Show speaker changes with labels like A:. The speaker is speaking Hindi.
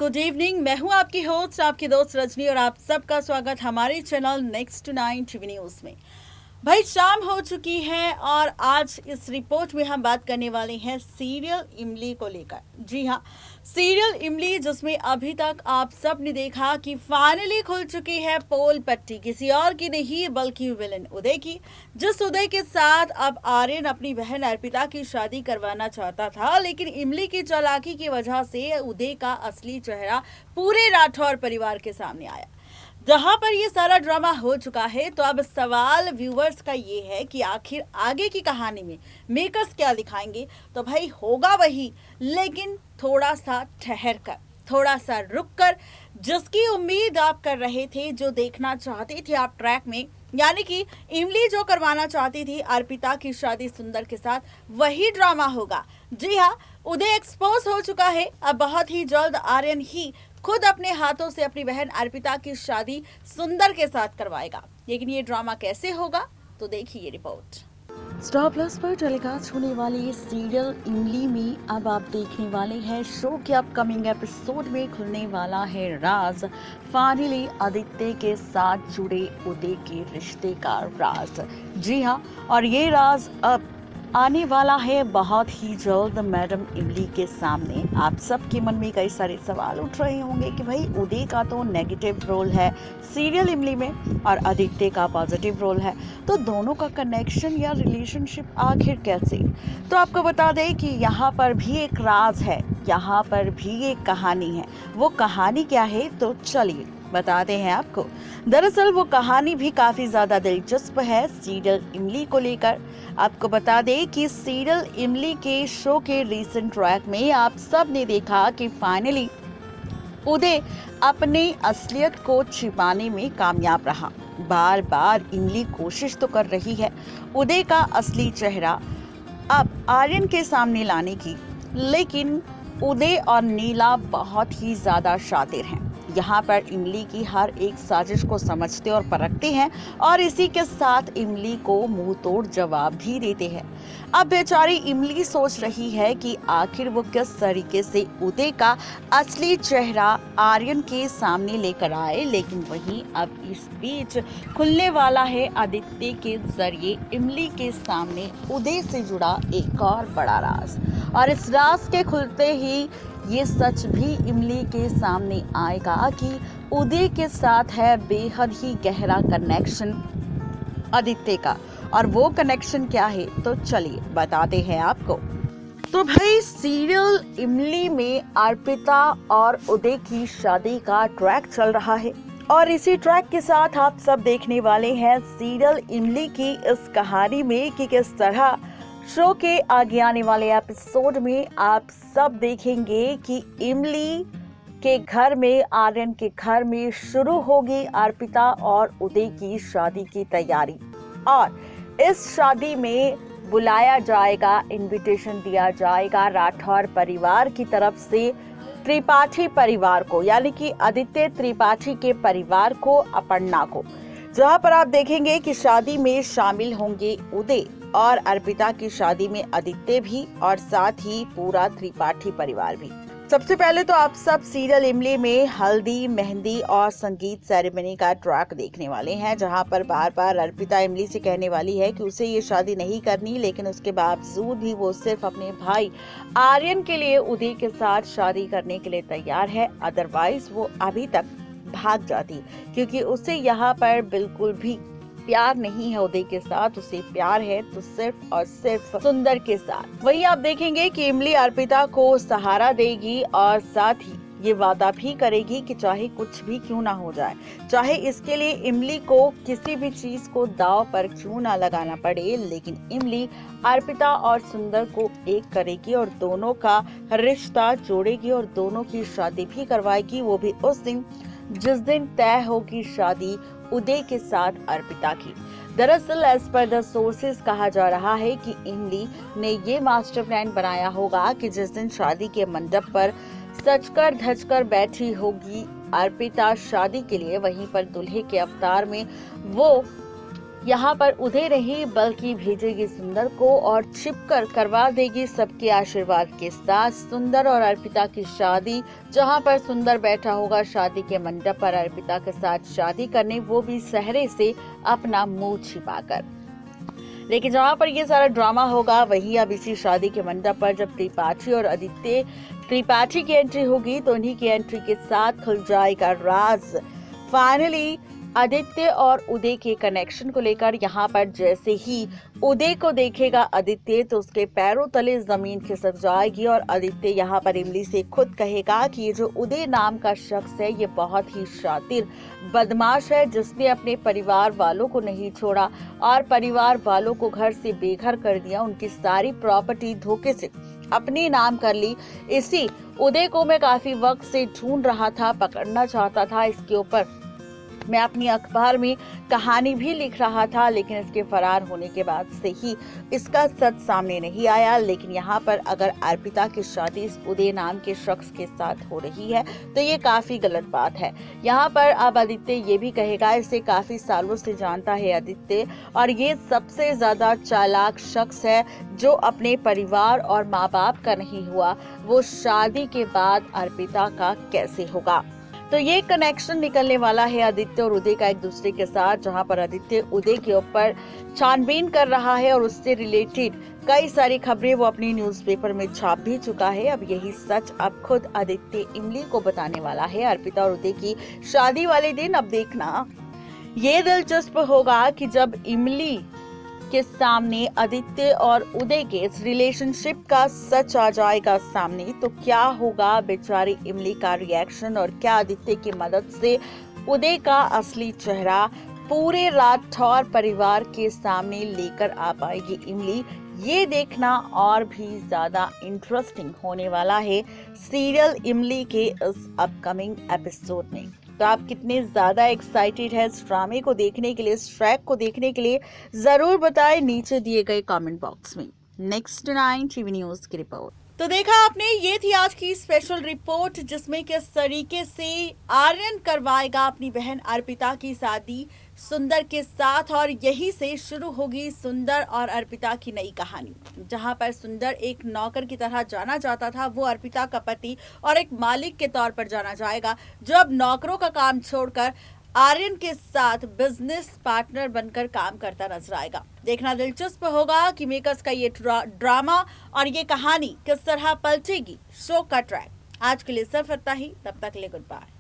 A: Good evening. मैं हूं आपकी होस्ट, आपकी दोस्त रजनी, और आप सबका स्वागत हमारे channel next to 9 TV news में। भाई, शाम हो चुकी है और आज इस रिपोर्ट में हम बात करने वाले हैं सीरियल इमली को लेकर। जी हाँ, सीरियल इमली, जिसमें अभी तक आप सब ने देखा कि फाइनली खुल चुकी है पोल पट्टी, किसी और की नहीं बल्कि विलन उदय की। जिस उदय के साथ अब आर्यन अपनी बहन अर्पिता की शादी करवाना चाहता था, लेकिन इमली की चालाकी की वजह से उदय का असली चेहरा पूरे राठौर परिवार के सामने आया। जहां पर ये सारा ड्रामा हो चुका है, तो अब सवाल व्यूवर्स का ये है कि आखिर आगे की कहानी में मेकर्स क्या दिखाएंगे। तो भाई, होगा वही, लेकिन थोड़ा सा ठहर कर, थोड़ा सा रुक कर, जिसकी उम्मीद आप कर रहे थे, जो देखना चाहते थे आप ट्रैक में, यानी कि इमली जो करवाना चाहती थी अर्पिता की शादी सुंदर के साथ, वही ड्रामा होगा। जी हाँ, उदय एक्सपोज हो चुका है। अब बहुत ही जल्द आर्यन ही खुद अपने हाथों से अपनी बहन अर्पिता की शादी सुंदर के साथ करवाएगा। लेकिन ये ड्रामा कैसे होगा, तो देखिए ये रिपोर्ट। स्टार प्लस पर टेलीकास्ट होने वाली सीरियल इमली में अब आप देखने वाले हैं शो के अपकमिंग एपिसोड में खुलने वाला है राज। फाइनली आदित्य के साथ जुड़े उदय के रिश्ते का राज। जी हाँ, और ये राज अब आने वाला है बहुत ही जल्द मैडम इमली के सामने। आप सबके मन में कई सारे सवाल उठ रहे होंगे कि भाई, उदय का तो नेगेटिव रोल है सीरियल इमली में और आदित्य का पॉजिटिव रोल है, तो दोनों का कनेक्शन या रिलेशनशिप आखिर कैसे। तो आपको बता दें कि यहाँ पर भी एक राज है, यहाँ पर भी एक कहानी है। वो कहानी क्या है, तो चलिए बताते हैं आपको। दरअसल वो कहानी भी काफी ज्यादा दिलचस्प है सीरियल इमली को लेकर। आपको बता दें कि सीरियल इमली के शो के रीसेंट ट्रैक में आप सब ने देखा कि फाइनली उदय अपनी असलियत को छिपाने में कामयाब रहा। बार बार इमली कोशिश तो कर रही है उदय का असली चेहरा अब आर्यन के सामने लाने की, लेकिन उदय और नीला बहुत ही ज्यादा शातिर हैं। यहाँ पर इमली की हर एक साजिश को समझते और परखते हैं और इसी के साथ इमली को मुंह तोड़ जवाब भी देते हैं। अब बेचारी इमली सोच रही है कि आखिर वो किस तरीके से उदय का असली चेहरा आर्यन के सामने लेकर आए, लेकिन वहीं अब इस बीच खुलने वाला है आदित्य के जरिए इमली के सामने उदय से जुड़ा एक और बड़ा राज। और इस राज के खुलते ही ये सच भी इमली के सामने आएगा कि उदय के साथ है बेहद ही गहरा कनेक्शन आदित्य का। और वो कनेक्शन क्या है, तो चलिए बताते हैं आपको। तो भाई, सीरियल इमली में अर्पिता और उदय की शादी का ट्रैक चल रहा है और इसी ट्रैक के साथ आप सब देखने वाले हैं सीरियल इमली की इस कहानी में कि किस तरह शो के आगे आने वाले एपिसोड में आप सब देखेंगे कि इमली के घर में, आर्यन के घर में शुरू होगी अर्पिता और उदय की शादी की तैयारी। और इस शादी में बुलाया जाएगा, इनविटेशन दिया जाएगा राठौर परिवार की तरफ से त्रिपाठी परिवार को, यानी कि आदित्य त्रिपाठी के परिवार को, अपर्णा को, जहां पर आप देखेंगे कि शादी में शामिल होंगे उदय और अर्पिता की शादी में आदित्य भी और साथ ही पूरा त्रिपाठी परिवार भी। सबसे पहले तो आप सब सीरियल इमली में हल्दी, मेहंदी और संगीत सेरेमनी का ट्रैक देखने वाले हैं, जहां पर बार बार अर्पिता इमली से कहने वाली है कि उसे ये शादी नहीं करनी, लेकिन उसके बावजूद भी वो सिर्फ अपने भाई आर्यन के लिए उदय के साथ शादी करने के लिए तैयार है। अदरवाइज वो अभी तक भाग जाती, क्योंकि उसे यहाँ पर बिल्कुल भी प्यार नहीं है उदय के साथ। उसे प्यार है तो सिर्फ और सिर्फ सुंदर के साथ। वहीं आप देखेंगे कि इमली अर्पिता को सहारा देगी और साथ ही ये वादा भी करेगी कि चाहे कुछ भी क्यों ना हो जाए, चाहे इसके लिए इमली को किसी भी चीज को दांव पर क्यों ना लगाना पड़े, लेकिन इमली अर्पिता और सुंदर को एक करेगी और दोनों का रिश्ता जोड़ेगी और दोनों की शादी भी करवाएगी। वो भी उस दिन जिस दिन तय होगी शादी उदय के साथ अर्पिता की। दरअसल एज पर द सोर्सेज कहा जा रहा है कि इमली ने ये मास्टर प्लान बनाया होगा कि जिस दिन शादी के मंडप पर सजकर धजकर बैठी होगी अर्पिता शादी के लिए, वहीं पर दूल्हे के अवतार में वो यहाँ पर उदय नहीं बल्कि भेजेगी सुंदर को और छिपकर करवा देगी सबके आशीर्वाद के साथ सुंदर और अर्पिता की शादी, जहाँ पर सुंदर बैठा होगा शादी के मंडप पर अर्पिता के साथ शादी करने, वो भी सहरे से अपना मुंह छिपाकर। लेकिन जहाँ पर ये सारा ड्रामा होगा वही अब इसी शादी के मंडप पर जब त्रिपाठी और आदित्य त्रिपाठी की एंट्री होगी तो उन्हीं की एंट्री के साथ खुल जाएगा राज। फाइनली आदित्य और उदय के कनेक्शन को लेकर यहाँ पर जैसे ही उदय को देखेगा आदित्य तो उसके पैरों तले जमीन खिसक जाएगी और आदित्य यहाँ पर इमली से खुद कहेगा कि ये जो उदय नाम का शख्स है ये बहुत ही शातिर बदमाश है, जिसने अपने परिवार वालों को नहीं छोड़ा और परिवार वालों को घर से बेघर कर दिया, उनकी सारी प्रॉपर्टी धोखे से अपने नाम कर ली। इसी उदय को मैं काफी वक्त से ढूंढ रहा था, पकड़ना चाहता था, इसके ऊपर मैं अपनी अखबार में कहानी भी लिख रहा था, लेकिन इसके फरार होने के बाद से ही इसका सच सामने नहीं आया। लेकिन यहाँ पर अगर अर्पिता की शादी इस उदय नाम के शख्स के साथ हो रही है तो ये काफी गलत बात है। यहाँ पर अब आदित्य ये भी कहेगा, इसे काफी सालों से जानता है आदित्य और ये सबसे ज्यादा चालाक शख्स है जो अपने परिवार और माँ बाप का नहीं हुआ, वो शादी के बाद अर्पिता का कैसे होगा। तो ये कनेक्शन निकलने वाला है आदित्य और उदय का एक दूसरे के साथ, जहां पर आदित्य उदय के ऊपर छानबीन कर रहा है और उससे रिलेटेड कई सारी खबरें वो अपनी न्यूज़पेपर में छाप भी चुका है। अब यही सच अब खुद आदित्य इमली को बताने वाला है अर्पिता और उदय की शादी वाले दिन। अब देखना ये दिलचस्प होगा कि जब इमली के सामने आदित्य और उदय के इस रिलेशनशिप का सच आ जाएगा सामने तो क्या होगा बेचारी इमली का रिएक्शन और क्या आदित्य की मदद से उदय का असली चेहरा पूरे राठौर परिवार के सामने लेकर आ पाएगी इमली। ये देखना और भी ज्यादा इंटरेस्टिंग होने वाला है सीरियल इमली के इस अपकमिंग एपिसोड में। तो आप कितने ज्यादा एक्साइटेड है इस ड्रामे को देखने के लिए, इस ट्रैक को देखने के लिए, जरूर बताएं नीचे दिए गए कमेंट बॉक्स में। नेक्स्ट 9 टीवी न्यूज की रिपोर्ट। तो देखा आपने, ये थी आज की स्पेशल रिपोर्ट जिसमें किस तरीके से आर्यन करवाएगा अपनी बहन अर्पिता की शादी सुंदर के साथ और यही से शुरू होगी सुंदर और अर्पिता की नई कहानी, जहां पर सुंदर एक नौकर की तरह जाना जाता था, वो अर्पिता का पति और एक मालिक के तौर पर जाना जाएगा, जो अब नौकरों का काम छोड़कर आर्यन के साथ बिजनेस पार्टनर बनकर काम करता नजर आएगा। देखना दिलचस्प होगा कि मेकर्स का ये ड्रामा और ये कहानी किस तरह पलटेगी शो का ट्रैक। आज के लिए सिर्फ इतना ही, तब तक के लिए गुड बाय।